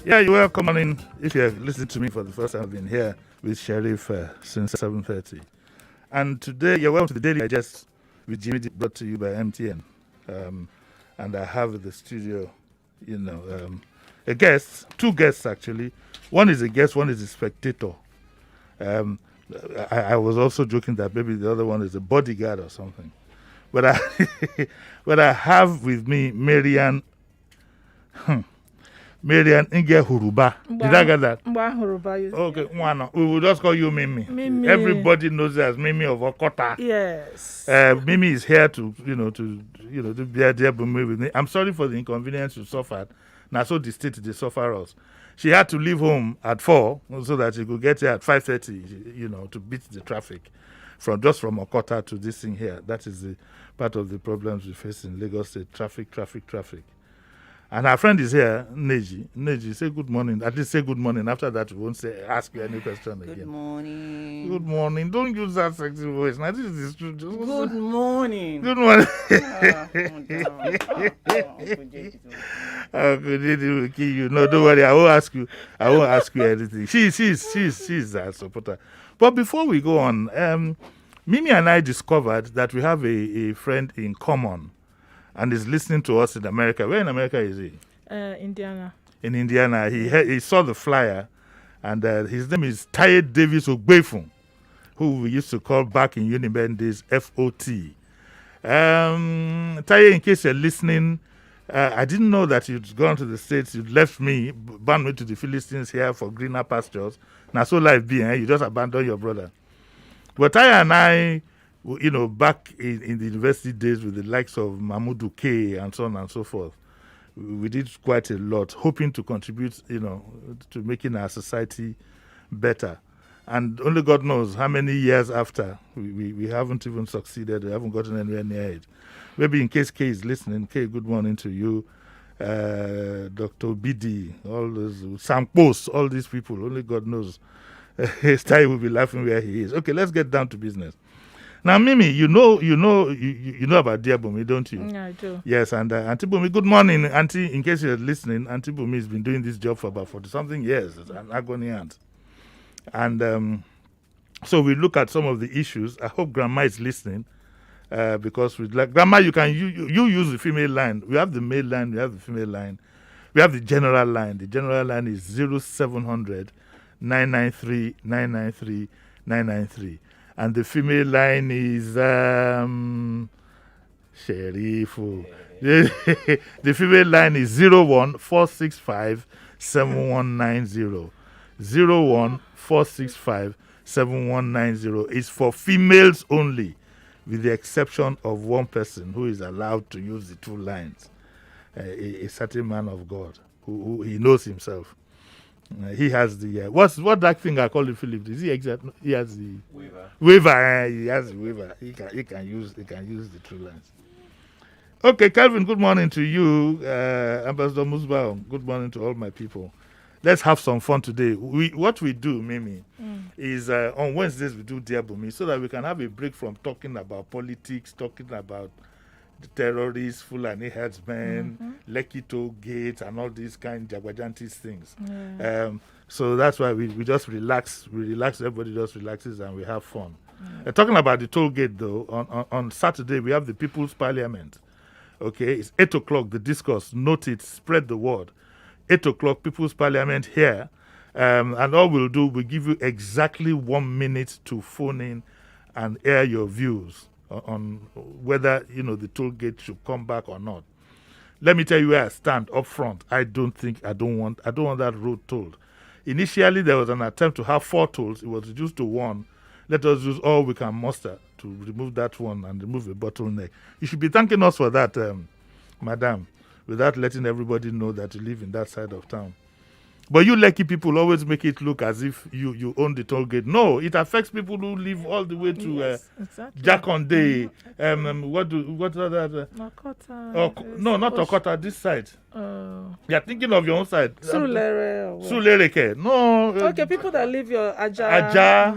Yeah, you're welcome on in. If you're listening to me for the first time, I've been here with Sheriff since 7:30. And today, you're welcome to the Daily Digest with Jimi, brought to you by MTN. And I have in the studio, a guest, two guests actually. One is a guest, one is a spectator. Um, I was also joking that maybe the other one is a bodyguard or something. But I have with me Marian Inge Huruba. Did I get that? Huruba. Okay, one. We will just call you Mimi. Mimi. Everybody knows her as Mimi of Okota. Yes. Mimi is here to be there with me. I'm sorry for the inconvenience you suffered. Now, so the state they suffer us. She had to leave home at 4 so that she could get here at 5:30. To beat the traffic from Okota to this thing here. That is the part of the problems we face in Lagos State. Traffic. And our friend is here, Neji. Neji, say good morning. At least say good morning. After that, we won't ask you any question again. Good morning. Good morning. Don't use that sexy voice. Now, this is true. Good morning. Good morning. Oh, will kill you. No, don't worry. I won't ask you anything. She's a supporter. But before we go on, Mimi and I discovered that we have a friend in common. And is listening to us in America. Where in America is he? Indiana. In Indiana. He saw the flyer, and his name is Taye Davis Ogbefun, who we used to call back in Uniben days FOT. Taye, in case you're listening, I didn't know that you'd gone to the States. You'd left me, bound me to the Philistines here for greener pastures. Now, so life be, you just abandoned your brother. But Taye and I, back in the university days with the likes of Mahmoud K and so on and so forth, we did quite a lot, hoping to contribute, to making our society better. And only God knows how many years after we haven't even succeeded, we haven't gotten anywhere near it. Maybe in case K is listening, K, good morning to you. Dr. BD, all those, Sam Post, all these people, only God knows. His time will be laughing where he is. Okay, let's get down to business. Now, Mimi, you know about Dear Bunmi, don't you? Yeah, I do. Yes, and Auntie Bunmi, good morning, Auntie. In case you're listening, Auntie Bunmi has been doing this job for about 40-something years. It's an agony aunt. And so we look at some of the issues. I hope Grandma is listening because we'd like Grandma. You can you use the female line. We have the male line. We have the female line. We have the general line. The general line is 0700 993 993 993. And the female line is Sherifu. The female line is 01465 7190. 01465 7190. It's for females only, with the exception of one person who is allowed to use the two lines. A certain man of God who he knows himself. He has the what that thing I call it, Philip? Is he exact? He has the waiver. He has the waiver. He can use the true lines. Okay, Calvin. Good morning to you, Ambassador Musbao. Good morning to all my people. Let's have some fun today. What we do, Mimi, is on Wednesdays we do Dear Bunmi so that we can have a break from talking about politics, talking about the terrorists, Fulani herdsmen, Lekki toll gate, and all these kind of Jagwajantis things. Yeah. So that's why we just relax. We relax. Everybody just relaxes and we have fun. Talking about the toll gate, though, on Saturday we have the People's Parliament. Okay, it's 8 o'clock. The discourse. Note it. Spread the word. 8 o'clock. People's Parliament here. And all we'll do, we'll give you exactly 1 minute to phone in and air your views on whether the toll gate should come back or not. Let me tell you where I stand up front. I don't want that road tolled. Initially there was an attempt to have 4 tolls. It was reduced to 1. Let us use all we can muster to remove that one and remove a bottleneck. You should be thanking us for that, madam, without letting everybody know that you live in that side of town. But you lucky people always make it look as if you own the toll gate. No, it affects people who live all the way to Jakonde. What other? Okota. No, not Okota. This side. You're thinking of your own side. Sulere. No. Okay, people that live your Aja,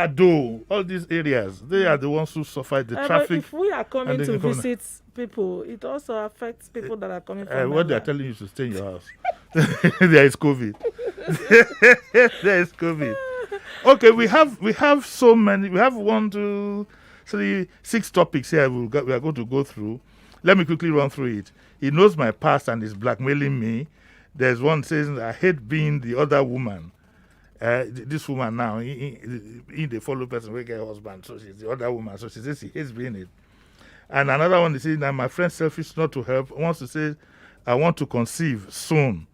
Ado, all these areas, they are the ones who suffer the traffic. But if we are coming to visit people. It also affects people that are coming from what they are mainland. telling you to stay in your house. There is COVID. There is COVID. Okay, we have so many. We have 1, 2, 3, 6 topics here. We are going to go through. Let me quickly run through it. He knows my past and is blackmailing me. There's one saying, I hate being the other woman. This woman now, he the follow person will get a husband, so she's the other woman. So she says she hates being it. And another one is saying that my friend selfish not to help, wants to say, I want to conceive soon.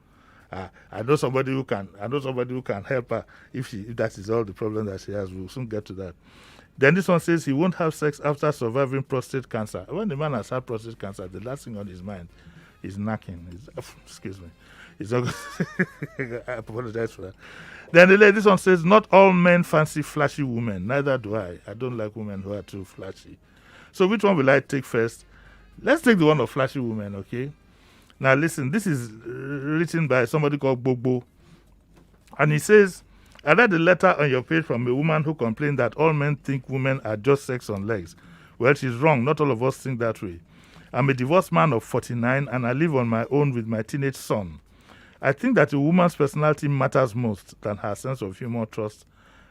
I know somebody who can. I know somebody who can help her if that is all the problem that she has. We'll soon get to that. Then this one says he won't have sex after surviving prostate cancer. When the man has had prostate cancer, the last thing on his mind is knacking. Excuse me. It's not I apologize for that. Then this one says, not all men fancy flashy women. Neither do I. I don't like women who are too flashy. So which one will I take first? Let's take the one of flashy women, okay? Now listen, this is written by somebody called Bobo. And he says, I read a letter on your page from a woman who complained that all men think women are just sex on legs. Well, she's wrong. Not all of us think that way. I'm a divorced man of 49 and I live on my own with my teenage son. I think that a woman's personality matters most than her sense of humor, trust,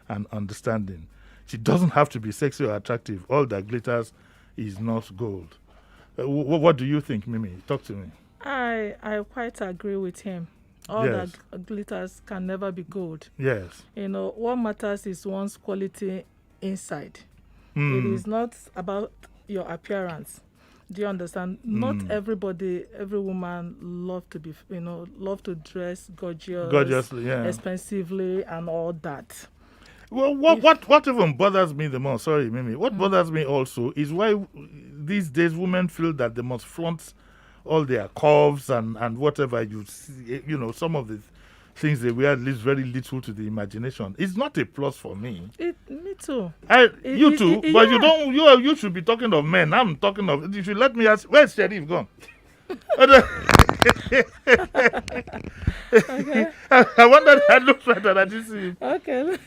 and understanding. She doesn't have to be sexy or attractive. All that glitters is not gold. What do you think, Mimi? Talk to me. I quite agree with him. All Yes. that glitters can never be gold. Yes. What matters is one's quality inside. It is not about your appearance. Do you understand? Not everybody, every woman love to be, love to dress Gorgeously, yeah. expensively and all that. Well, what even bothers me the most, sorry, Mimi, what bothers me also is why these days women feel that they must flaunt all their curves and whatever you see, some of the things they wear leaves very little to the imagination. It's not a plus for me. Me too. You too, but yeah. you should be talking of men. I'm talking of, you should let me ask, where's Sheriff gone? Okay. I wonder that looks like that. I just see him. Okay.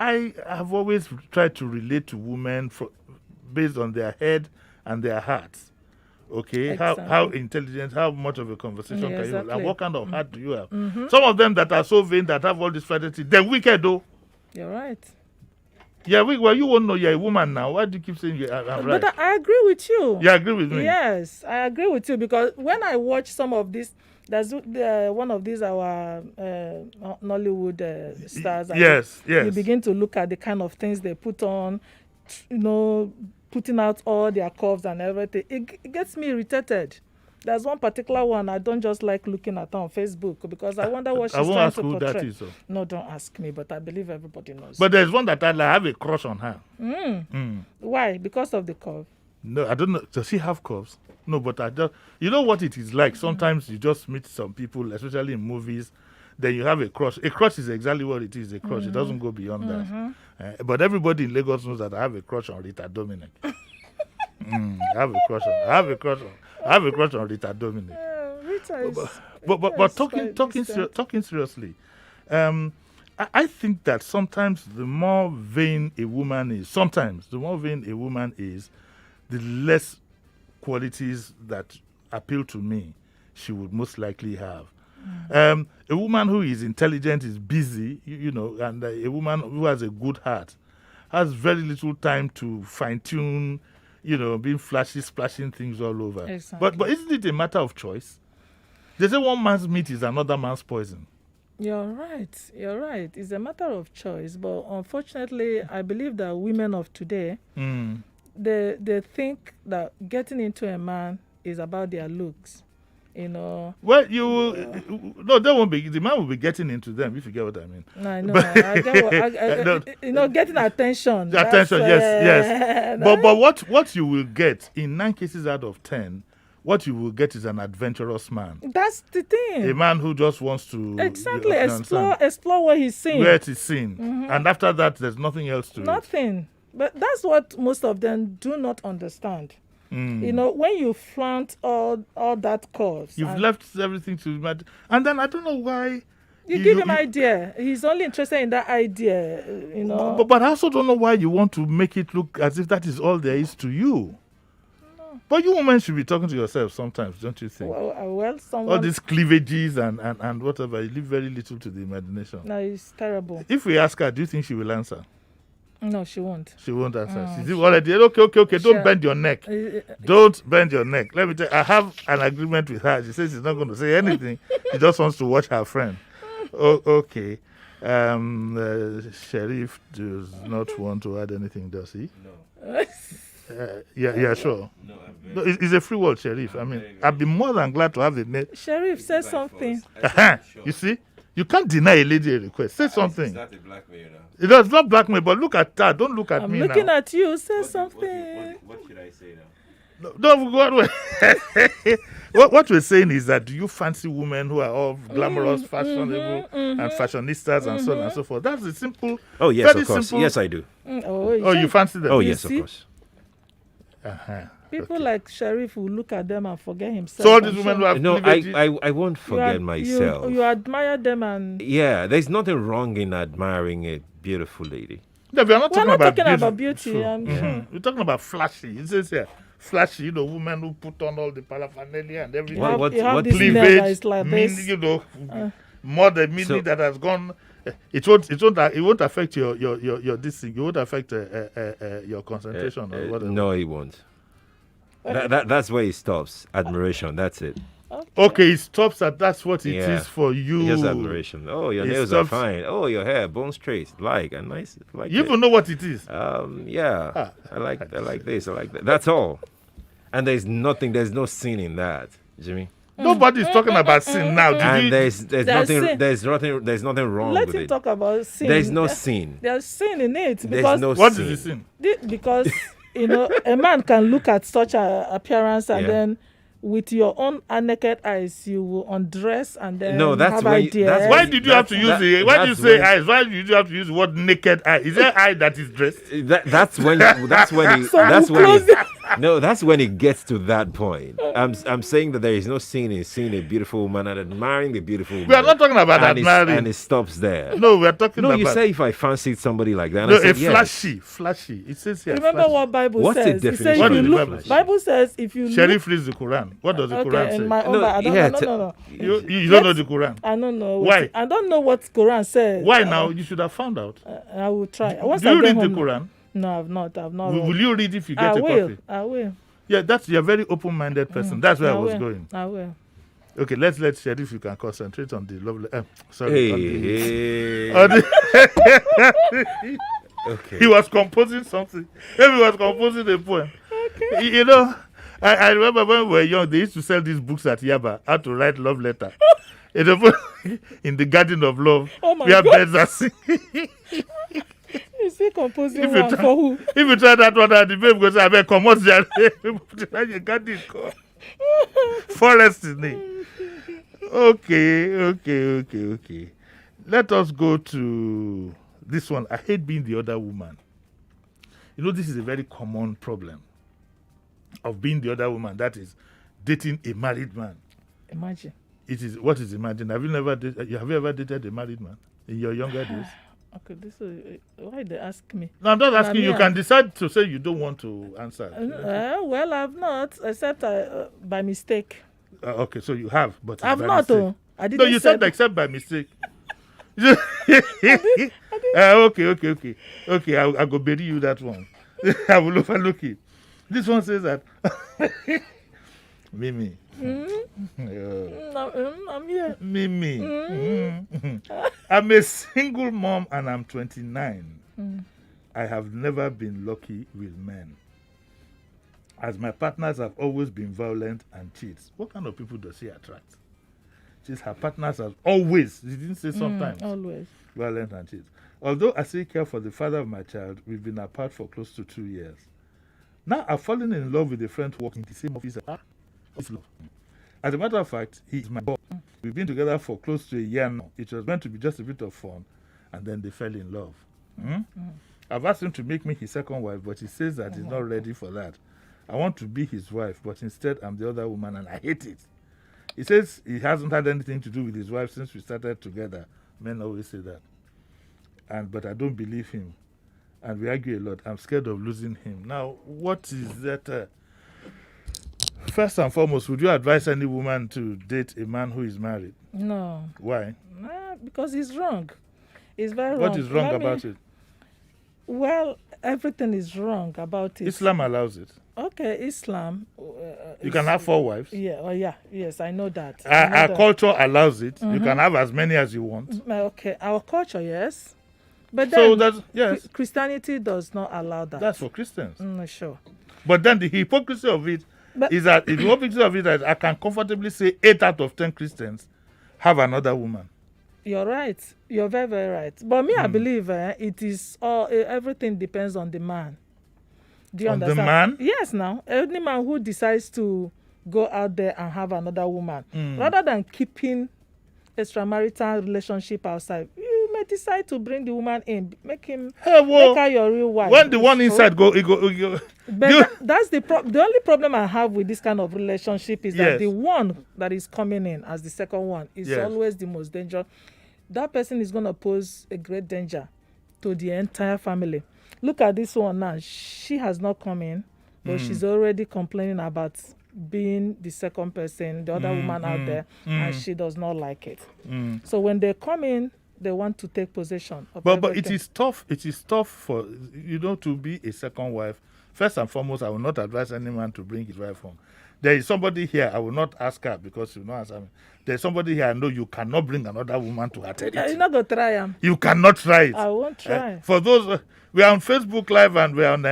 I have always tried to relate to women based on their head and their hearts. Okay, Exactly. how intelligent, how much of a conversation can you have, Exactly. and what kind of heart do you have? Some of them that are so vain that have all this fidelity, they're wicked though. You're right. Yeah, well, you won't know you're a woman now. Why do you keep saying I'm right? But I agree with you. You agree with me? Yes, I agree with you because when I watch some of this, there's one of these our Nollywood stars. and Yes. You begin to look at the kind of things they put on, putting out all their curves and everything. It gets me irritated. There's one particular one I don't just like looking at on Facebook because I wonder what she's I won't trying ask to who portray. that is. So. No, don't ask me, but I believe everybody knows. But there's one that I have a crush on her. Why? Because of the curve. No, I don't know. Does she have curves? No, but I just, you know what it is like. Sometimes you just meet some people, especially in movies, then you have a crush. A crush is exactly what it is, a crush. It doesn't go beyond that. But everybody in Lagos knows that I have a crush on Rita Dominic. I have a crush on Rita Dominic. Rita is, But talking seriously, I think that sometimes the more vain a woman is, the less qualities that appeal to me she would most likely have. A woman who is intelligent, is busy, and a woman who has a good heart has very little time to fine-tune, being flashy, splashing things all over. Exactly. But isn't it a matter of choice? They say one man's meat is another man's poison. You're right. It's a matter of choice. But unfortunately, I believe that women of today, they think that getting into a man is about their looks. Well, they won't be. The man will be getting into them, if you get what I mean. No, I know. I get what, getting attention. Attention, yes. But what you will get in 9 cases out of 10, what you will get is an adventurous man. That's the thing. A man who just wants to exactly explore what he's seen. Where it is seen, and after that, there's nothing else to it. Nothing. But that's what most of them do not understand. When you flaunt all that curves, you've left everything to imagine. And then I don't know why You give him idea. He's only interested in that idea, you know. But I also don't know why you want to make it look as if that is all there is to you. No. But you women should be talking to yourself sometimes, don't you think? Well, someone... all these cleavages and whatever, you leave very little to the imagination. No, it's terrible. If we ask her, do you think she will answer? No, she won't. She won't answer. She's already, okay. Don't bend your neck. Don't bend your neck. Let me tell you, I have an agreement with her. She says she's not going to say anything. She just wants to watch her friend. Oh, okay. Sheriff does not want to add anything, does he? No. Yeah, sure. No, it's a free world, Sheriff. I mean, I'd be more than glad to have the net. Sheriff, say something. You see? You can't deny a lady a request. Say something. It's not a blackmail now. It's not blackmail, but look at that. Don't look at me now. I'm looking at you. Say something. What should I say now? What we're saying is that do you fancy women who are all glamorous, fashionable, and fashionistas and so on and so forth? That's the simple. Oh, yes, very of course. simple. Yes, I do. You fancy them? Oh, yes, of course. People like Sheriff will look at them and forget himself. So all these women who have No, I won't forget myself. You admire them and... Yeah, there's nothing wrong in admiring a beautiful lady. No, we're not talking about beauty. We're talking about flashy. It says here, flashy, women who put on all the paraphernalia and everything. What cleavage, more the meaning that has gone. It won't affect your this thing. It won't affect your concentration or whatever. No, it won't. That's where it stops. Admiration. That's it. Okay, it stops at that's what it is for you. Just admiration. Oh, your nails are fine. Oh, your hair, bone straight. And nice. You even know what it is. Yeah. I like this. I like that. That's all. And there's no sin in that, Jimmy. Nobody's talking about sin now. There's nothing wrong with it. Let him talk about sin. There's no sin. There's sin in it. What is the sin? Because a man can look at such an appearance and then with your own naked eyes you will undress and then have ideas. Why did you have to use the? Why did you say eyes? Why did you have to use the word naked eye? Is there eye that is dressed? That's when it gets to that point. I'm saying that there is no sin in seeing a beautiful woman and admiring the beautiful woman. We are not talking about admiring. And it stops there. No, we are talking about. No, you say if I fancied somebody like that. No, flashy. It says here. Remember flashy. what Bible What's says? the definition? What does the Bible says if you Sheriff reads the Quran. What does the Quran say? In my own no. You don't know the Quran. I don't know. Why? I don't know what Quran says. Why now? You should have found out. I will try. Do you read the Quran? No, I've not. Will you read if you get a copy? I will. Yeah, you're a very open-minded person. That's where I was going. I will. Okay, let's let Sheriff. You can concentrate on the lovely. Okay. He was composing something. Maybe he was composing a poem. Okay. I remember when we were young, they used to sell these books at Yaba, how to write love letter. In the garden of love, where birds are singing. Is he composing one for who? If you try that one, the babe goes, I bet come on, you garden forest is name. Okay. Let us go to this one. I hate being the other woman. This is a very common problem of being the other woman. That is dating a married man. Imagine. What is imagine? Have you ever dated a married man in your younger days? Okay, this is why they ask me. No, I'm not asking. You can decide to say you don't want to answer. Well, I've not, except by mistake. Okay, so you have, but I've not. I didn't. No, you said except by mistake. Okay. I'll go bury you that one. I will overlook it. This one says that Mimi. I'm here. Mimi. I'm a single mom and I'm 29. I have never been lucky with men, as my partners have always been violent and cheats. What kind of people does she attract? Her partners have always, she didn't say sometimes, always violent and cheats. Although I still care for the father of my child, we've been apart for close to 2 years. Now I've fallen in love with a friend who works in the same office as love. As a matter of fact, he is my boss. We've been together for close to a year now. It was meant to be just a bit of fun, and then they fell in love. I've asked him to make me his second wife, but he says that he's not ready for that. I want to be his wife, but instead I'm the other woman, and I hate it. He says he hasn't had anything to do with his wife since we started together. Men always say that. But I don't believe him. And we argue a lot. I'm scared of losing him. Now, what is that? First and foremost, would you advise any woman to date a man who is married? No. Why? Because it's wrong. It's very wrong. What is wrong about it? Well, everything is wrong about it. Islam allows it. Okay, Islam. You can have 4 wives. Yeah. Yes, I know that. Our culture allows it. You can have as many as you want. Okay, our culture, yes. But So then that's, yes, Christianity does not allow that. that's for Christians. Sure. But then the hypocrisy of it is that I can comfortably say 8 out of 10 Christians have another woman. You're right. You're very, very right. But me, I believe it is all. Everything depends on the man. Do you On the understand? man? Yes. Now, any man who decides to go out there and have another woman, rather than keeping extramarital relationship outside, you may decide to bring the woman in, make her your real wife. When the one inside go. But that's the the only problem I have with this kind of relationship is that Yes. the one that is coming in as the second one is Yes. always the most dangerous. That person is going to pose a great danger to the entire family. Look at this one now. She has not come in, but she's already complaining about being the second person, the other woman out there, and she does not like it. So when they come in, they want to take possession of But it everything. is tough. It is tough for to be a second wife. First and foremost, I will not advise any man to bring his wife home. There is somebody here. I will not ask her because you know answer me. There's somebody here. I know you cannot bring another woman to her territory. You're not going to try them. You cannot try it. I won't try. For those, we are on Facebook Live and we are on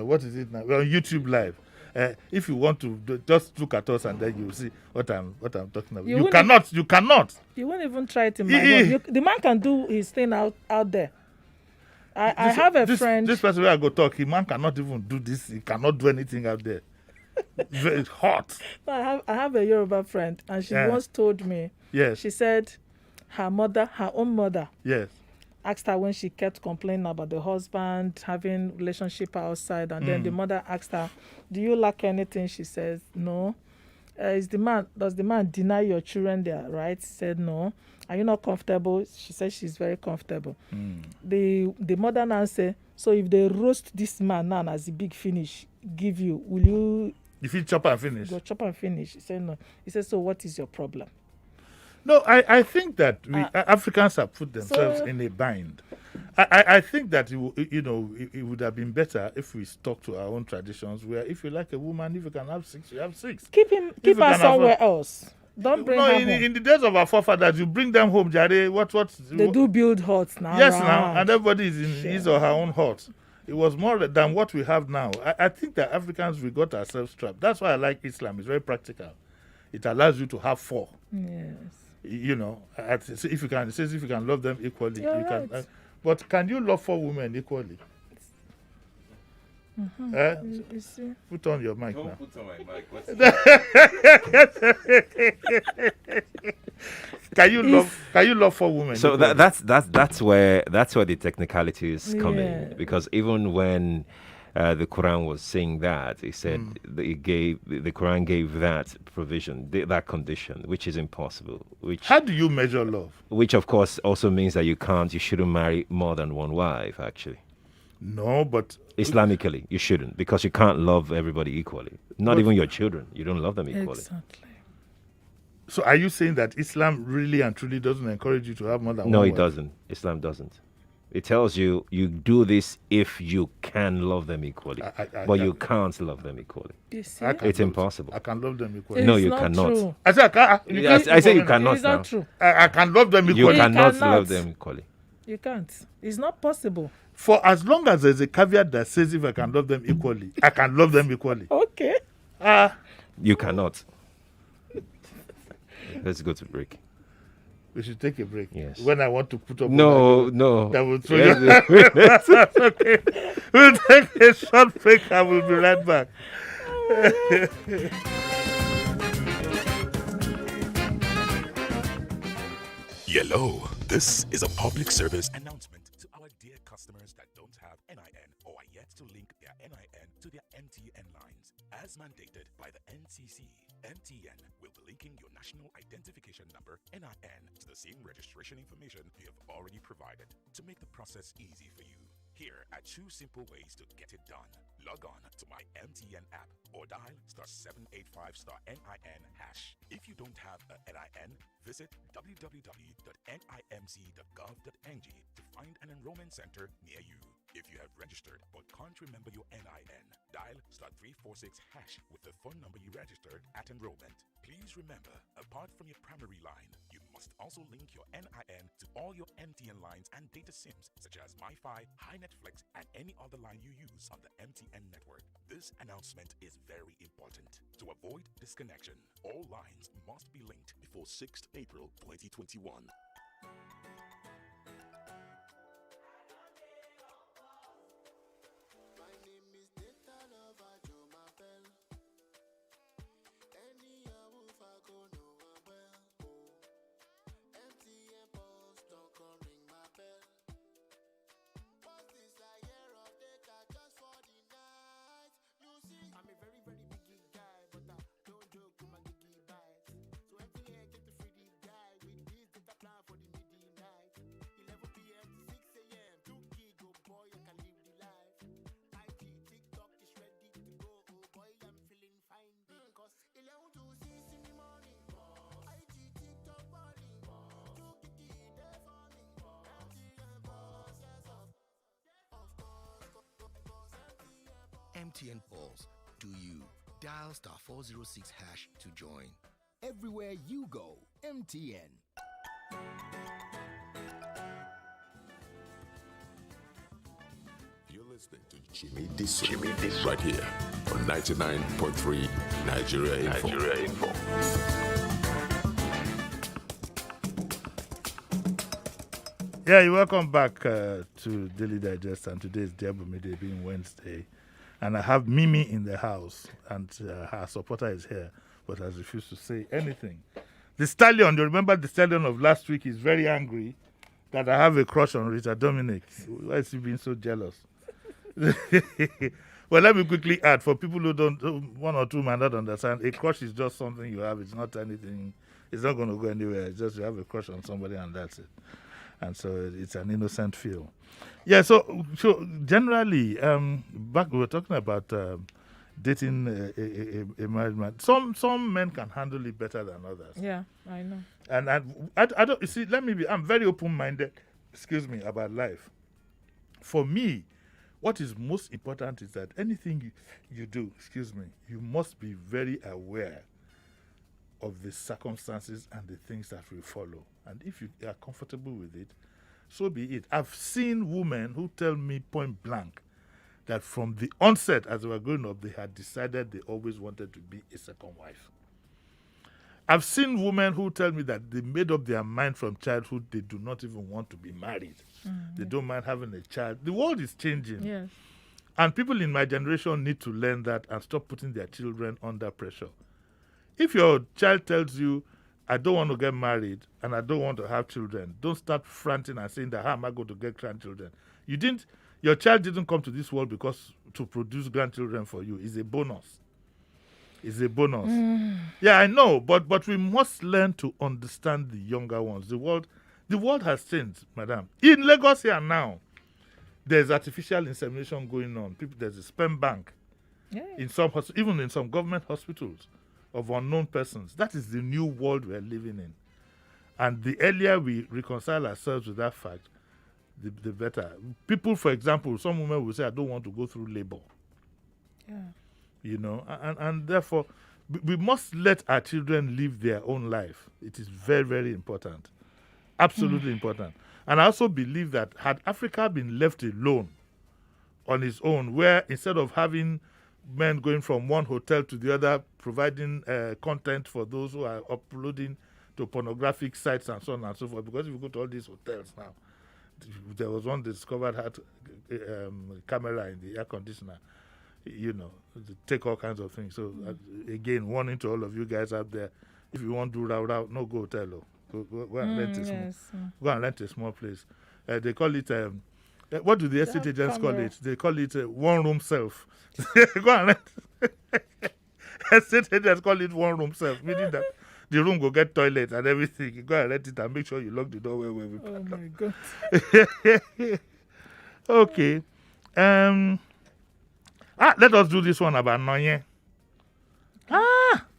what is it now? We're on YouTube Live. If you want to just look at us and then you will see what I'm talking about. You cannot. You won't even try it in my home. The man can do his thing out there. I have a friend. This person where I go talk, man cannot even do this. He cannot do anything out there. It's hot. I have a Yoruba friend, and she once told me. Yes. She said her own mother, Yes. asked her when she kept complaining about the husband having relationship outside, and then the mother asked her, "Do you lack anything?" She says, "No." Does the man deny your children their rights? She said, "No." "Are you not comfortable?" She said she's very comfortable. The mother now said, "So if they roast this man now as a big finish, give you, will you?" If you chop and finish. Go chop and finish. He said, "No." He said, "So what is your problem?" No, I think that Africans have put themselves in a bind. I think that it would have been better if we stuck to our own traditions, where if you like a woman, if you can have 6, you have 6. Keep her somewhere else. Don't bring her home. In the days of our forefathers, you bring them home, Jare. They do build huts now. Yes, right. now, and everybody is in his or her own hut. It was more than what we have now. I think that Africans, we got ourselves trapped. That's why I like Islam. It's very practical. It allows you to have 4. Yes. If you can, it says if you can love them equally, You're you right. can. But can you love 4 women equally? You see? Put on your mic now. Don't put on my mic. What's Can you love 4 women? So equally? that's where the technicalities come Yeah. in, because even when the Quran was saying that, it said the Quran gave that provision, that condition, which is impossible. How do you measure love? Which of course also means that you shouldn't marry more than one wife. Actually, No, but Islamically, you shouldn't, because you can't love everybody equally. Not even your children. You don't love them equally. Exactly. so are you saying that Islam really and truly doesn't encourage you to have more than No, one it wife? doesn't. Islam doesn't. It tells you do this if you can love them equally, but you can't love them equally. You see? It's impossible. I can love them equally. No, It's you not cannot. True. I say I say you cannot It's now. not true. I can love them You equally. cannot cannot. love them equally. You can't. It's not possible. For as long as there's a caveat that says if I can love them equally, I can love them equally. Okay. You cannot. Let's go to break. We should take a break. Yes. When I want to put up. No. That will throw Yes. you. That's okay. We'll take a short break and we'll be right back. Yellow, this is a public service announcement to our dear customers that don't have NIN or are yet to link their NIN to their MTN lines, as mandated by the NCC. MTN will be linking your National Identification Number (NIN) to the same registration information you have already provided to make the process easy for you. Here are 2 simple ways to get it done. Log on to my MTN app or dial *785*NIN#. If you don't have a NIN, visit www.nimc.gov.ng to find an enrollment center near you. If you have registered but can't remember your NIN, dial *346# with the phone number you registered at enrollment. Please remember, apart from your primary line, you must also link your NIN to all your MTN lines and data SIMs such as MiFi, HiNetFlex, and any other line you use on the MTN network. This announcement is very important. To avoid disconnection, all lines must be linked before 6th April 2021. MTN Pulse. Do you? Dial *406# to join. Everywhere you go, MTN. You're listening to Jimi Disu right here on 99.3 Nigeria Info. Yeah, you're welcome back to Daily Digest, and today is Bunmi Day, being Wednesday. And I have Mimi in the house, and her supporter is here, but has refused to say anything. The stallion, you remember the stallion of last week, is very angry that I have a crush on Richard Dominic. Why is he being so jealous? Well, let me quickly add, for people who don't, one or two might not understand, a crush is just something you have. It's not anything, it's not going to go anywhere. It's just you have a crush on somebody and that's it. And so it's an innocent feel. Yeah, so generally, back we were talking about dating a married man. Some men can handle it better than others. Yeah, I know. And I don't, you see, I'm very open-minded, about life. For me, what is most important is that anything you do, you must be very aware of the circumstances and the things that will follow. And if you are comfortable with it, so be it. I've seen women who tell me point blank that from the onset, as they were growing up, they had decided they always wanted to be a second wife. I've seen women who tell me that they made up their mind from childhood they do not even want to be married. They don't mind having a child. The world is changing. Yes. And people in my generation need to learn that and stop putting their children under pressure. If your child tells you, I don't want to get married and I don't want to have children, don't start fronting and saying that, how am I going to get grandchildren? Your child didn't come to this world because to produce grandchildren for you. It's a bonus. It's a bonus. Yeah, I know, but we must learn to understand the younger ones. The world has changed, madam. In Lagos here now, there's artificial insemination going on. There's a sperm bank in even in some government hospitals of unknown persons. That is the new world we're living in. And the earlier we reconcile ourselves with that fact, the better. People, for example, some women will say, I don't want to go through labor. Yeah. You know, and therefore, we must let our children live their own life. It is very, very important. Absolutely important. And I also believe that had Africa been left alone on its own, where instead of having men going from one hotel to the other, providing content for those who are uploading to pornographic sites and so on and so forth, because if you go to all these hotels now, there was one discovered had camera in the air conditioner, you know, to take all kinds of things. So again, warning to all of you guys out there, if you want to do row, no go hotel. Go and rent a go and rent a small place. They call it what do the estate agents call it? They call it one room self. Go and rent. estate agents call it one room self, meaning that the room go get toilet and everything. You go and rent it and make sure you lock the door well. Oh my God. Okay. Let us do this one about Noye.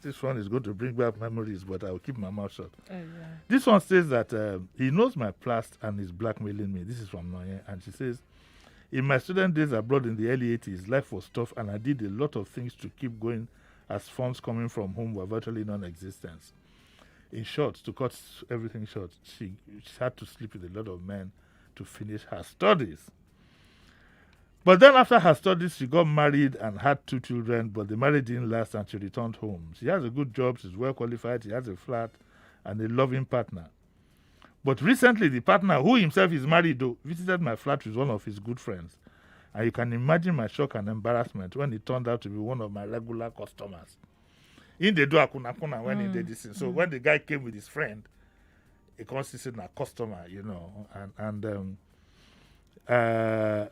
This one is going to bring back memories, but I will keep my mouth shut. Yeah. This one says that he knows my past and is blackmailing me. This is from Noye. And she says, in my student days abroad in the early 80s, life was tough and I did a lot of things to keep going as funds coming from home were virtually non-existent. In short, to cut everything short, she had to sleep with a lot of men to finish her studies. But then after her studies, she got married and had 2 children, but the marriage didn't last and she returned home. She has a good job, she's well qualified, she has a flat and a loving partner. But recently, the partner, who himself is married though, visited my flat with one of his good friends. And you can imagine my shock and embarrassment when it turned out to be one of my regular customers. In the do akuna when he did this thing. So when the guy came with his friend, he constituted a customer, you know,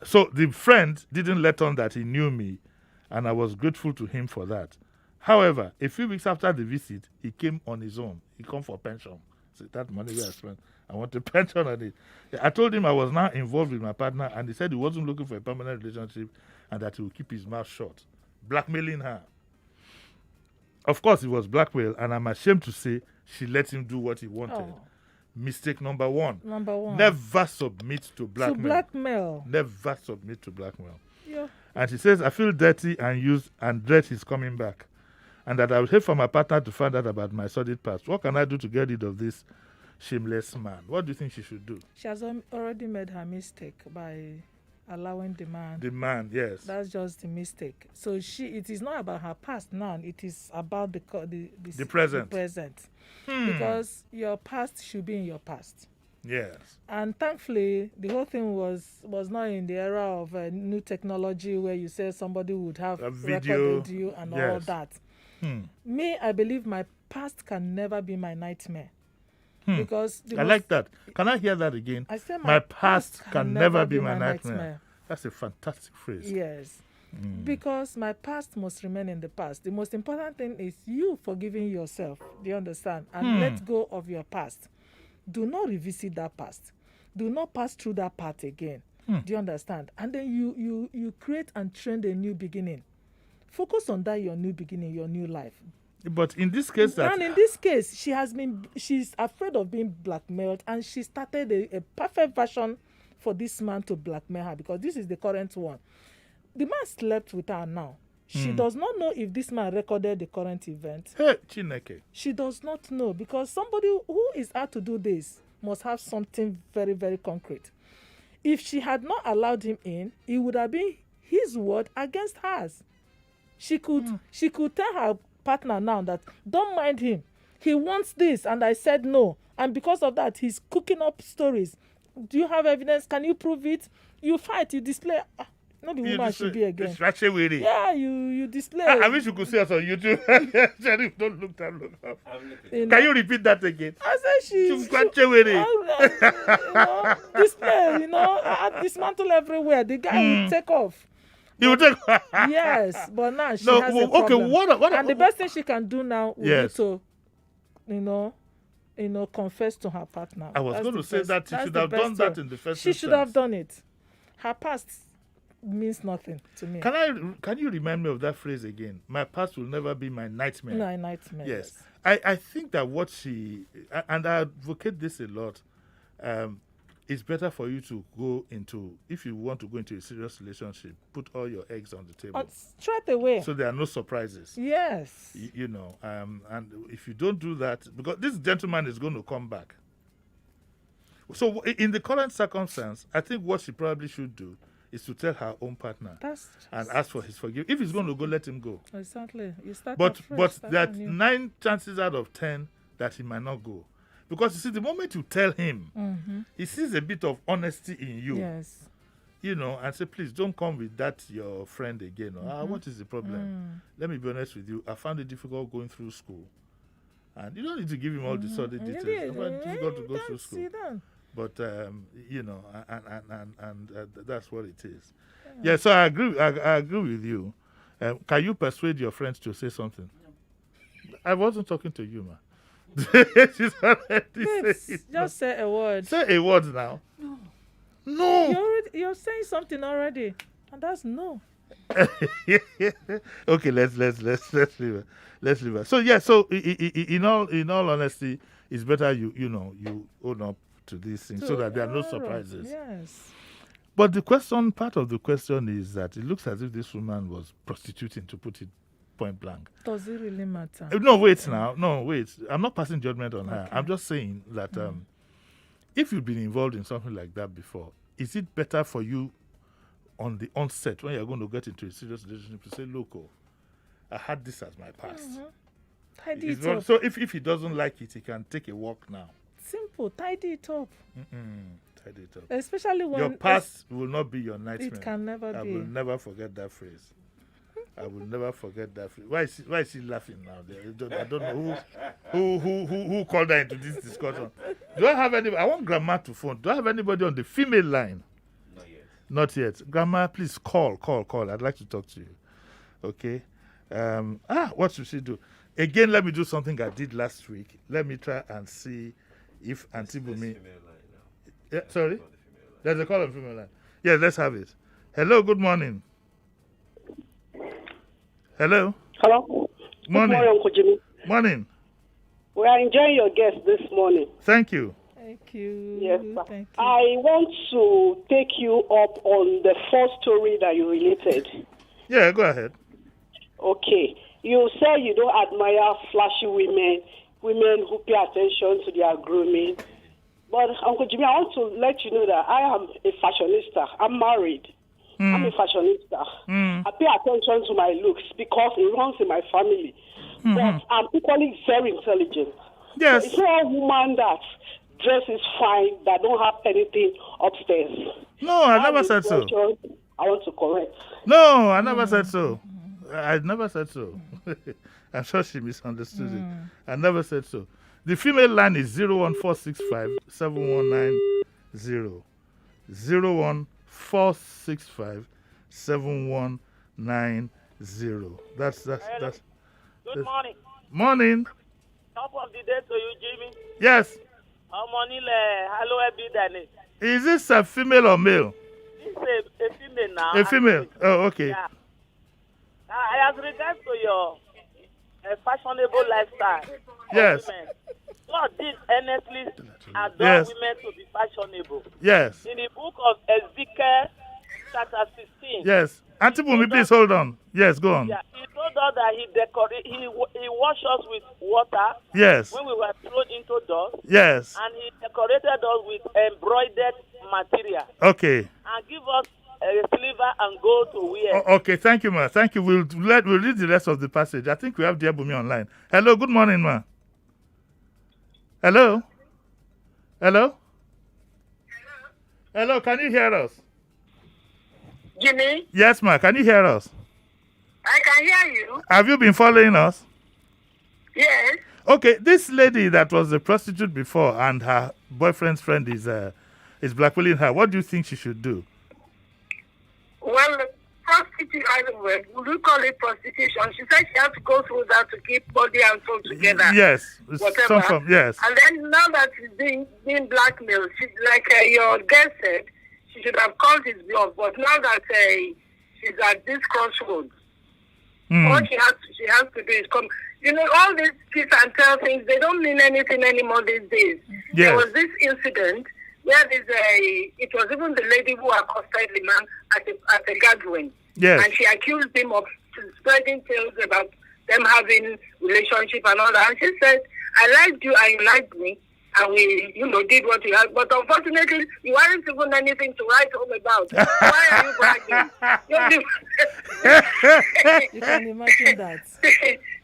so the friend didn't let on that he knew me, and I was grateful to him for that. However, a few weeks after the visit, he came on his own. He come for pension. So that money we I spent, I want a pension on it. I told him I was now involved with my partner, and he said he wasn't looking for a permanent relationship and that he would keep his mouth shut, blackmailing her. Of course, it was blackmail, and I'm ashamed to say she let him do what he wanted. Oh. Mistake number one. Number 1. Never submit to blackmail. To blackmail. Never submit to blackmail. Yeah. And she says, I feel dirty and used and dread he's coming back. And that I would hate for my partner to find out about my sordid past. What can I do to get rid of this shameless man? What do you think she should do? She has already made her mistake by allowing the man. The man, yes. That's just the mistake. So it is not about her past now. It is about the present. The present. Because your past should be in your past. Yes. And thankfully, the whole thing was not in the era of new technology where you say somebody would have A video, recorded you and all yes. that. Me, I believe my past can never be my nightmare. Because I like that. Can I hear that again? I said my past can never be my nightmare. That's a fantastic phrase. Yes. Because my past must remain in the past. The most important thing is you forgiving yourself. Do you understand? And let go of your past. Do not revisit that past. Do not pass through that path again. Do you understand? And then you create and train a new beginning. Focus on that, your new beginning, your new life. But in this case, and in this case, she's afraid of being blackmailed, and she started a perfect version for this man to blackmail her, because this is the current one. The man slept with her now. She does not know if this man recorded the current event. Hey, Chineke. She does not know, because somebody who is out to do this must have something very, very concrete. If she had not allowed him in, it would have been his word against hers. She could tell her partner now that don't mind him. He wants this, and I said no. And because of that, he's cooking up stories. Do you have evidence? Can you prove it? You fight, you display. Not the woman should be again. Yeah, you display. I wish you could see us on YouTube. Sheriff, don't look that look up. Can you repeat that again? I said she display, dismantle everywhere. The guy will take off. He will take yes, but now she has a problem. Okay, what and the best thing she can do now would yes. be to, confess to her partner. I was going to say that she should have done that in the first instance. She should have done it. Her past means nothing to me. Can you remind me of that phrase again? My past will never be my nightmare. My nightmare. Yes. I think that what she, and I advocate this a lot, it's better for you to go into, if you want to go into a serious relationship, put all your eggs on the table. Straight away. So there are no surprises. Yes. And if you don't do that, because this gentleman is going to come back. So in the current circumstance, I think what she probably should do is to tell her own partner and ask for his forgiveness. If he's going to go, let him go. Exactly. You start but afresh, there are 9 chances out of 10 that he might not go. Because you see, the moment you tell him, he sees a bit of honesty in you. Yes. And say, please don't come with that your friend again. Or, what is the problem? Let me be honest with you. I found it difficult going through school. And you don't need to give him all the sordid details. It's difficult to go through school. But that's what it is. Yeah. So I agree with you. Can you persuade your friends to say something? I wasn't talking to you, man. She's already Babes, saying just say a word. Say a word now. No. You're saying something already, and that's no. Okay, let's leave it. Let's leave it. So yeah, so in all honesty, it's better you own up to these things so that there are no surprises. Yes. But part of the question is that it looks as if this woman was prostituting, to put it point blank. Does it really matter? No, wait now. No, wait. I'm not passing judgment on her. I'm just saying that if you've been involved in something like that before, is it better for you on the onset when you're going to get into a serious relationship to say, look, I had this as my past. Tidy it up. So if he doesn't like it, he can take a walk now. Simple. Tidy it up. Tidy it up. Especially when your past will not be your nightmare. It can never I be. will never forget that phrase. I will never forget that phrase. Why is she laughing now? I don't know who called her into this discussion. Do I have anybody? I want Grandma to phone. Do I have anybody on the female line? Not yet. Grandma, please call. I'd like to talk to you. Okay. What should she do? Again, let me do something I did last week. Let me try and see if Auntie Bunmi. Yeah, sorry? There's a call on female line. Yeah, let's have it. Hello, good morning. Hello. Hello. Morning. Good morning, Uncle Jimmy. Morning. We are enjoying your guest this morning. Thank you. Thank you. Yes, sir. Thank you. I want to take you up on the first story that you related. Yeah, go ahead. Okay. You say you don't admire flashy women who pay attention to their grooming. But, Uncle Jimmy, I want to let you know that I am a fashionista. I'm married. I'm a fashionista. I pay attention to my looks because it runs in my family. But I'm equally very intelligent. Yes. So it's not a woman that dresses fine, that don't have anything upstairs. No, I never said so. I want to correct. No, I never said so. I never said so. I'm sure she misunderstood it. I never said so. The female line is 01465 7190. 01465 7190. That's Good morning. Morning. Top of the day to you, Jimmy. Yes. Hello, everybody. Is this a female or male? It's a female now. A female. Oh, okay. Yeah. As regards to your fashionable lifestyle. Yes. Women, God did earnestly adore women to be fashionable. Yes. In the book of Ezekiel, chapter 16. Yes. Auntie Bunmi, please hold on. Yes, go on. Yeah, he told us that he washed us with water. Yes. When we were thrown into dust. Yes. And he decorated us with embroidered material. Okay. And give us silver and gold to wear. Okay, thank you, ma. Thank you. We'll read the rest of the passage. I think we have dear Bunmi online. Hello, good morning, ma. Hello? Hello? Hello, can you hear us? Jimmy? Yes, ma. Can you hear us? I can hear you. Have you been following us? Yes. Okay, this lady that was a prostitute before and her boyfriend's friend is blackmailing her. What do you think she should do? Well, prostitute, would you call it prostitution? She said she has to go through that to keep body and soul together. Yes. Whatever. Yes. And then now that she's being blackmailed, like your guest said, she should have called his bluff. But now that she's at this crossroads, what she has to do is come. You know, all these kiss and tell things, they don't mean anything anymore these days. Yes. There was this incident where it was even the lady who accosted the man at a gathering. Yes. And she accused him of spreading tales about them having relationship and all that. And she said, I liked you and you liked me. And we, did what we had. But unfortunately, you weren't even anything to write home about. Why are you bragging? You can imagine that.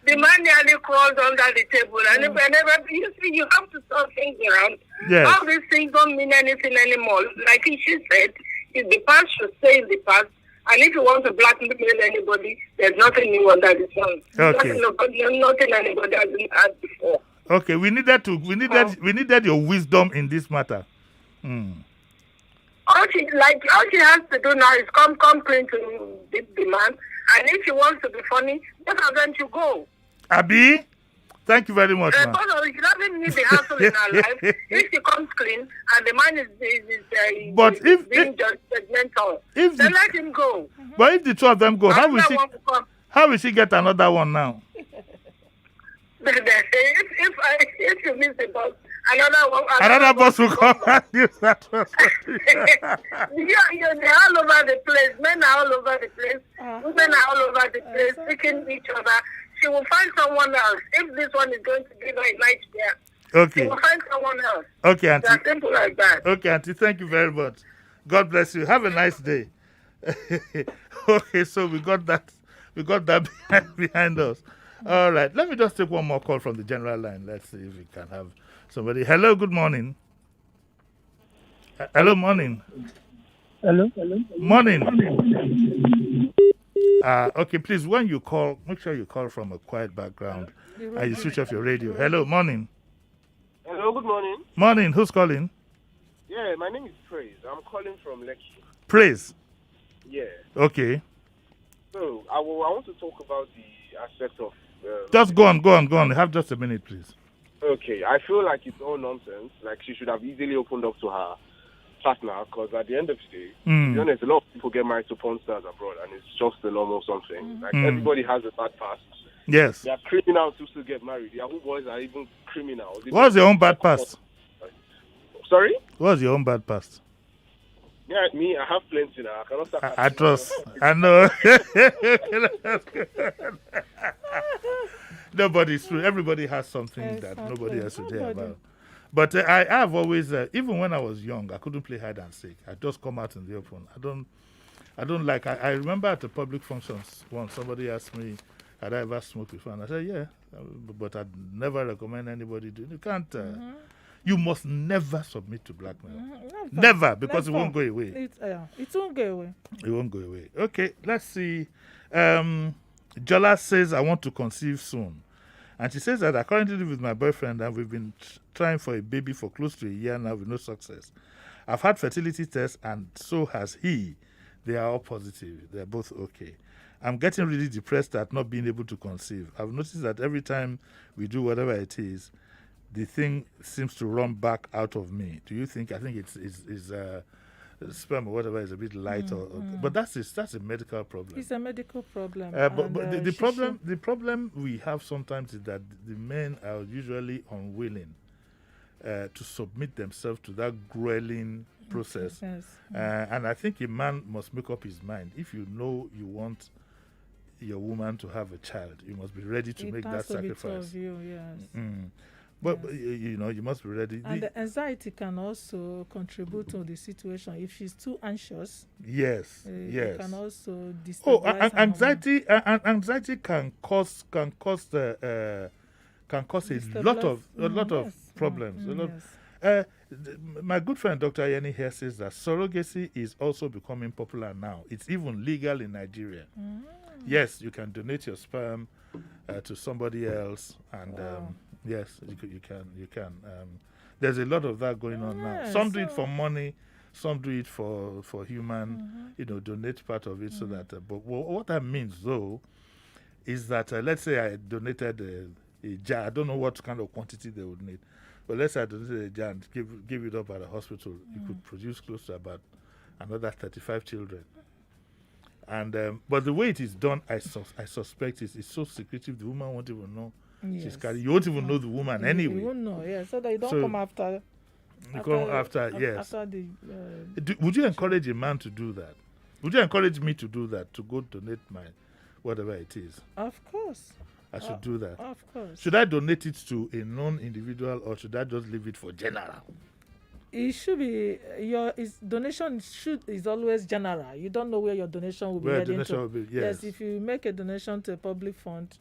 The man nearly crawled under the table. And whenever you see, you have to turn things around. Yes. All these things don't mean anything anymore. Like she said, if the past should stay in the past. And if you want to blackmail anybody, there's nothing new under the sun. Okay. Nothing anybody hasn't had before. Okay, we needed your wisdom in this matter. All she has to do now is come clean to the man, and if she wants to be funny, just have them to go. Abi? Thank you very much, man. She doesn't need the hassle in her life. If she comes clean and the man is but if being judgmental, if then let him go. But if the two of them go, how will she get another one now? if you miss the bus, another bus will come and use that one. They're all over the place. Men are all over the place. Women are all over the place, picking each other. She will find someone else. If this one is going to give her a night there, okay. She will find someone else. Okay, Auntie. It's as simple like that. Okay, Auntie, thank you very much. God bless you. Have a nice day. Okay, so we got that behind us. All right, let me just take one more call from the general line. Let's see if we can have somebody. Hello, good morning. Hello, morning. Hello. Morning. Okay, please, when you call, make sure you call from a quiet background and you switch off your radio. Hello, morning. Hello, good morning. Morning, who's calling? Yeah, my name is Praise. I'm calling from Lekki. Praise? Yeah. Okay. So, I want to talk about the aspect of... just go on. Have just a minute, please. Okay, I feel like it's all nonsense. Like, she should have easily opened up to her partner, because at the end of the day, to be honest, a lot of people get married to porn stars abroad, and it's just a normal something. Like, everybody has a bad past. Yes. There are criminals who still get married. Yahoo boys are even criminals. What's your own bad past? Sorry? What's your own bad past? Yeah, me, I have plenty now. I cannot start. I trust. I know. Nobody's true. Everybody has something that nobody else should hear about. But I have always, even when I was young, I couldn't play hide and seek. I just come out in the open. I don't like. I remember at the public functions once somebody asked me, had I ever smoked before? And I said, yeah, but I'd never recommend anybody do it. You can't. You must never submit to blackmail. Never, because it won't go away. It won't go away. It won't go away. Okay, let's see. Jola says, I want to conceive soon. And she says that I currently live with my boyfriend and we've been trying for a baby for close to a year now with no success. I've had fertility tests and so has he. They are all positive. They're both okay. I'm getting really depressed at not being able to conceive. I've noticed that every time we do whatever it is, the thing seems to run back out of me. Do you think? I think it's sperm or whatever is a bit light, but that's a medical problem. It's a medical problem. But the problem we have sometimes is that the men are usually unwilling to submit themselves to that grueling process. And I think a man must make up his mind. If you know you want your woman to have a child, you must be ready to make that sacrifice. But you must be ready. And the anxiety can also contribute to the situation. If she's too anxious, yes, it can also destabilize anxiety can cause a lot of problems. My good friend Dr. Ayeni here says that surrogacy is also becoming popular now. It's even legal in Nigeria. Yes, you can donate your sperm to somebody else, and yes, you can. There's a lot of that going on now. Some do it for money, some do it for human, donate part of it so that. But what that means though, is that let's say I donated a jar. I don't know what kind of quantity they would need, but let's say I donated a jar and give it up at a hospital. You could produce close to about another 35 children. And but the way it is done, I suspect it's so secretive. The woman won't even know she's carrying. You won't even know the woman anyway. You won't know, so that you don't come after. After the. Would you encourage a man to do that? Would you encourage me to do that? To go donate my whatever it is? Of course. I should do that. Of course. Should I donate it to a known individual or should I just leave it for general? It should be donation is always general. You don't know where your donation will be heading to. Yes, if you make a donation to a public fund,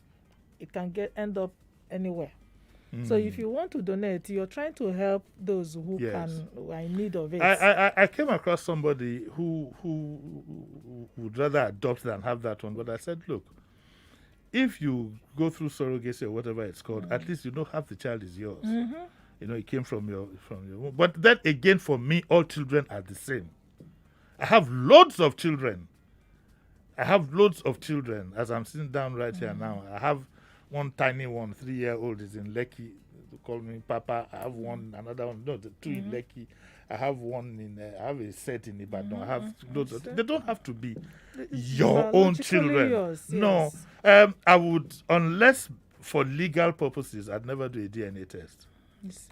it can end up anywhere. So if you want to donate, you're trying to help those who are in need of it. I came across somebody who would rather adopt than have that one, but I said, look, if you go through surrogacy or whatever it's called, at least you know half the child is yours. It came from your womb. But then again, for me, all children are the same. I have loads of children. As I'm sitting down right here now, I have one tiny one, 3-year-old is in Lekki. They call me Papa. I have one, another one. No, the two in Lekki. I have one in. I have a set in Ibadan. I have those. They don't have to be your own children. Yours, No, I would, unless for legal purposes, I'd never do a DNA test.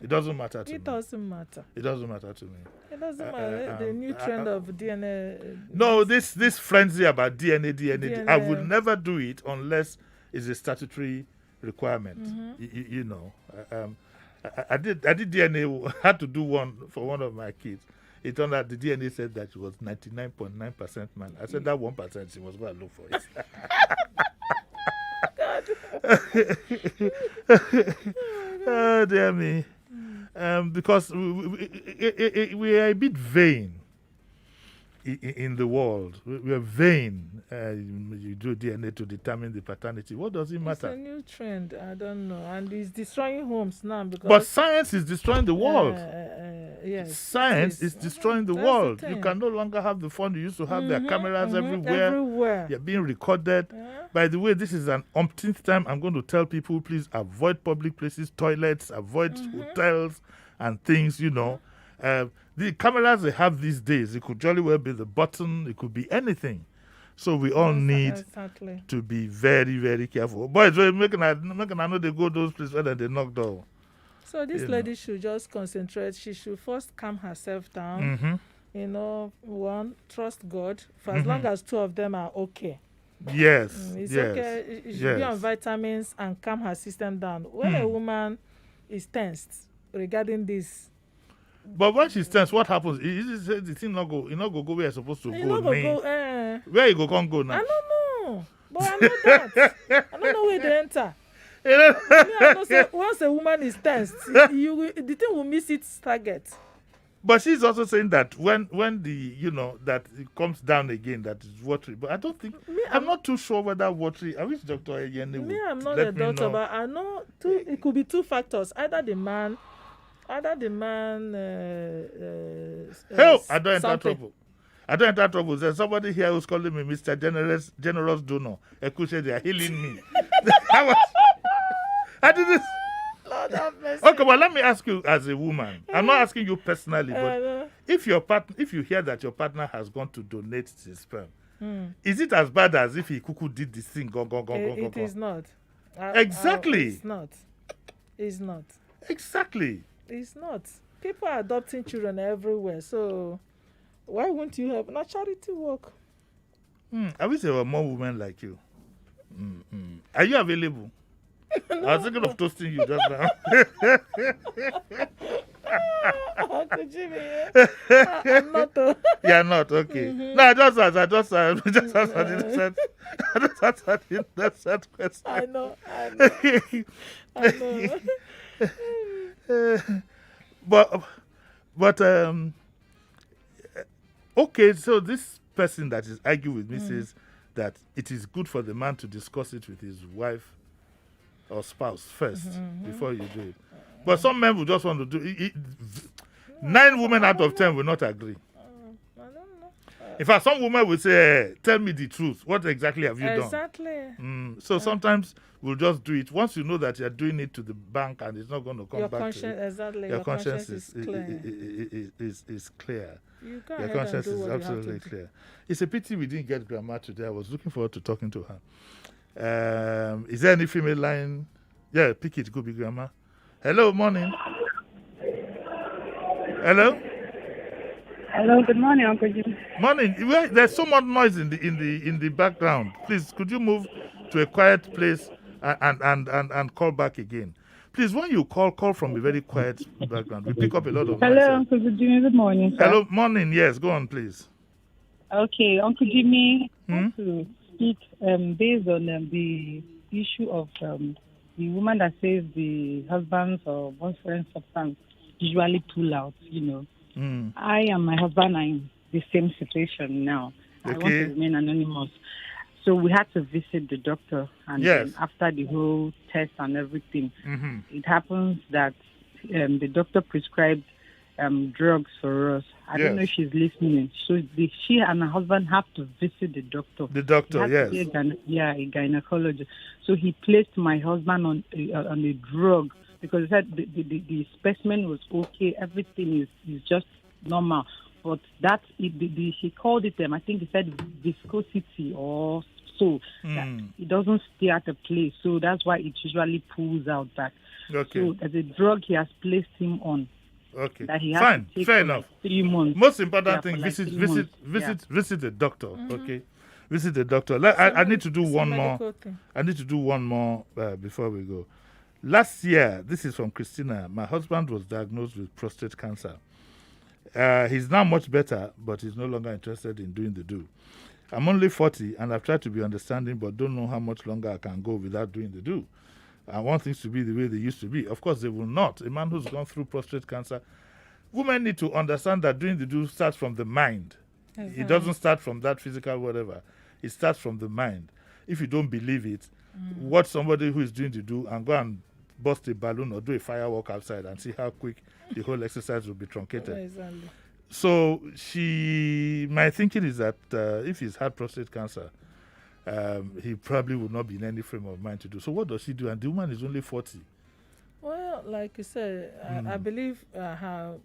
It doesn't matter to me. It doesn't matter. It doesn't matter to me. It doesn't matter. The new trend of DNA. No, this frenzy about DNA. I would never do it unless it's a statutory requirement. You know, I did DNA. Had to do one for one of my kids. It turned out the DNA said that she was 99.9% man. I said that 1% she must go and look for it. Oh, dear me. Because we are a bit vain in the world. We are vain. You do DNA to determine the paternity. What does it matter? It's a new trend. I don't know. And it's destroying homes now. Because but science is destroying the world. Yes. Science is destroying the world. You can no longer have the fun you used to have. There are cameras everywhere. You're being recorded. By the way, this is an umpteenth time I'm going to tell people, please avoid public places, toilets, avoid hotels and things, you know. The cameras they have these days, it could jolly well be the button, it could be anything. So we all need to be very, very careful. Boys, making I know they go those places where they knock door. So this lady should just concentrate. She should first calm herself down. You know, one, trust God. For as long as two of them are okay. Yes. It's okay. She should be on vitamins and calm her system down. When a woman is tensed regarding this. But when she's tense, what happens? The thing not go where it's supposed to go. Where you can't go now? I don't know. But I know that. I don't know where they enter. I know say once a woman is tensed, the thing will miss its target. But she's also saying that when that it comes down again, that is watery. But I don't think I'm not too sure whether watery. I wish Dr. Ayene would I'm not a doctor, but I know it could be two factors. Either the man. I don't enter trouble. I don't enter trouble. There's somebody here who's calling me Mr. Generous Donor. Ekushe, they are healing me. I did this. Lord have mercy. Okay, well, let me ask you as a woman. I'm not asking you personally, but if you hear that your partner has gone to donate his sperm, is it as bad as if he did this thing? It is not. Exactly. It's not. It's not. Exactly. It's not. People are adopting children everywhere, so why won't you help? Not charity work. I wish there were more women like you. Are you available? No. I was thinking of toasting you just now. Uncle Jimmy, I'm not. You're not, okay. No, I just answered innocent question. I know. But okay, so this person that is arguing with me says that it is good for the man to discuss it with his wife or spouse first before you do it. But some men will just want to do it. 9 women out of 10 will not agree. I don't know. In fact, some women will say, tell me the truth. What exactly have you done? Exactly. So sometimes we'll just do it. Once you know that you're doing it to the bank and it's not going to come your back conscience, to you. exactly. Your conscience is clear. Is clear. Your conscience is absolutely clear. It's a pity we didn't get Grandma today. I was looking forward to talking to her. Is there any female line? Yeah, pick it. Could be Grandma. Hello, morning. Hello. Hello, good morning, Uncle Jim. Morning. There's so much noise in the background. Please, could you move to a quiet place and call back again? Please, when you call from a very quiet background. We pick up a lot of noise. Hello, Uncle Jimmy. Good morning, sir. Hello, morning. Yes, go on, please. Okay, Uncle Jimmy, I want to speak based on the issue of the woman that says the husband's or boyfriend's substance usually pull out, I and my husband are in the same situation now. Okay. I want to remain anonymous. So we had to visit the doctor, and then after the whole test and everything, it happens that the doctor prescribed drugs for us. I don't know if Yes. she's listening. So she and her husband have to visit the doctor. The doctor, He has to yes. see a gynecologist. So he placed my husband on a drug because he said the specimen was okay. Everything is just normal. But he called it, I think he said viscosity or so. That it doesn't stay at a place. So that's why it usually pulls out back. Okay. So there's a drug he has placed him on. Okay. That he has Fine. to take Fair for enough. like 3 months. Most important Yeah, thing, for like visit 3 months. visit the doctor. Okay. Visit the doctor. I need to do It's a one medical more. thing. I need to do one more before we go. Last year, this is from Christina. My husband was diagnosed with prostate cancer. He's now much better, but he's no longer interested in doing the do. I'm only 40 and I've tried to be understanding, but don't know how much longer I can go without doing the do. I want things to be the way they used to be. Of course, they will not. A man who's gone through prostate cancer, women need to understand that doing the do starts from the mind. It doesn't start from that physical whatever. It starts from the mind. If you don't believe it, watch somebody who is doing the do and go and bust a balloon or do a firework outside and see how quick the whole exercise will be truncated. Exactly. So my thinking is that if he's had prostate cancer, he probably would not be in any frame of mind to do. So what does she do? And the woman is only 40. Well, like you said, I believe her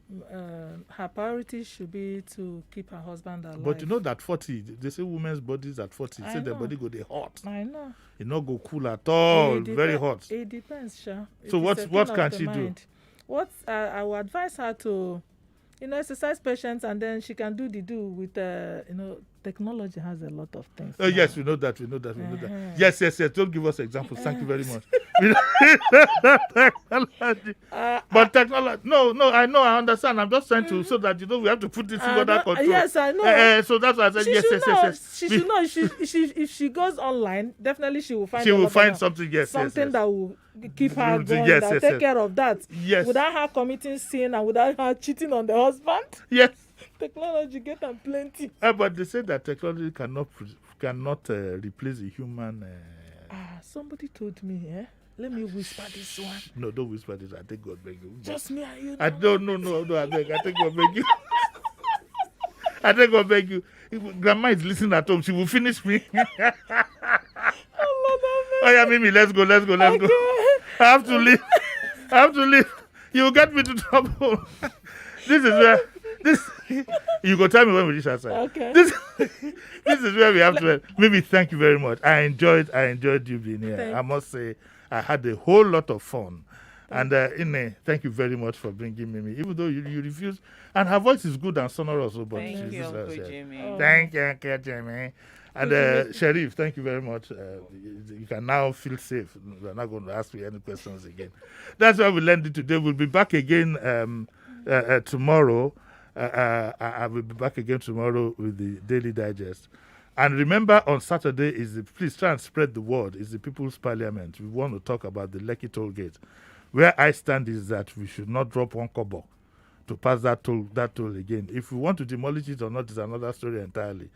priority should be to keep her husband alive. But you know that 40, they say women's bodies at 40, I say their know. body go they hot. I know. It not go cool at all, It very depen- hot. It depends, Sha. So It is a what thing can of the she do? mind. What I will advise her to, exercise patience, and then she can do the do with, technology has a lot of things. Oh, now. yes, we know that. Yes. Don't give us examples. Thank you very much. But technology, no, I know, I understand. I'm just trying to, so that, we have to put this in under control. Yes, I know. So that's why I said She yes. She should know. If she goes online, definitely she will find. She a will lot find of- something, yes. that will keep her going. Yes, that will yes, take yes. care of that. Yes. Without her committing sin and without her cheating on the husband. Yes. Technology get them plenty. But they say that technology cannot replace a human. Somebody told me, let me whisper this one. No, don't whisper this. I think God beg you. Just me and you. I don't no, I beg. I think God beg you. I think God beg you. If Grandma is listening at home, she will finish me. Oh yeah, Mimi, let's go. I have to leave. You will get me to trouble. This is where you go tell me when we reach outside. Okay. This is where we have to end. Mimi, thank you very much. I enjoyed you being here. I must say I had a whole lot of fun. And Ine, thank you very much for bringing Mimi. Even though you refused, and her voice is good and sonorous. But Thank you, Uncle Jimmy. Thank you, Uncle Jimmy. And Sharif, thank you very much. You can now feel safe. We're not going to ask you any questions again. That's why we landed today. We'll be back again tomorrow. I will be back again tomorrow with the Daily Digest. And remember, on Saturday please try and spread the word. It's the People's Parliament. We want to talk about the Lekki toll gate. Where I stand is that we should not drop one kobo to pass that toll again. If we want to demolish it or not is another story entirely.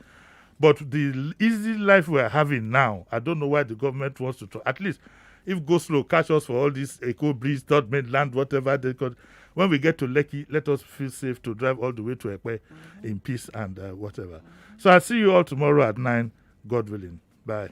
But the easy life we're having now, I don't know why the government wants to at least if go slow, catch us for all this Eco Breeze, Third Mainland, whatever they call. When we get to Lekki, let us feel safe to drive all the way to Ekpe in peace and whatever. So I'll see you all tomorrow at 9, God willing. Bye.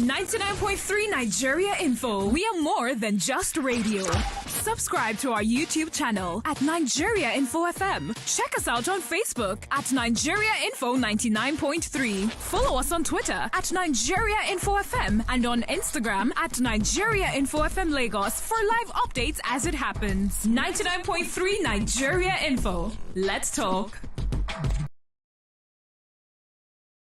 99.3 Nigeria Info. We are more than just radio. Subscribe to our YouTube channel at Nigeria Info FM. Check us out on Facebook at Nigeria Info 99.3. Follow us on Twitter at Nigeria Info FM and on Instagram at Nigeria Info FM Lagos for live updates as it happens. 99.3 Nigeria Info. Let's talk.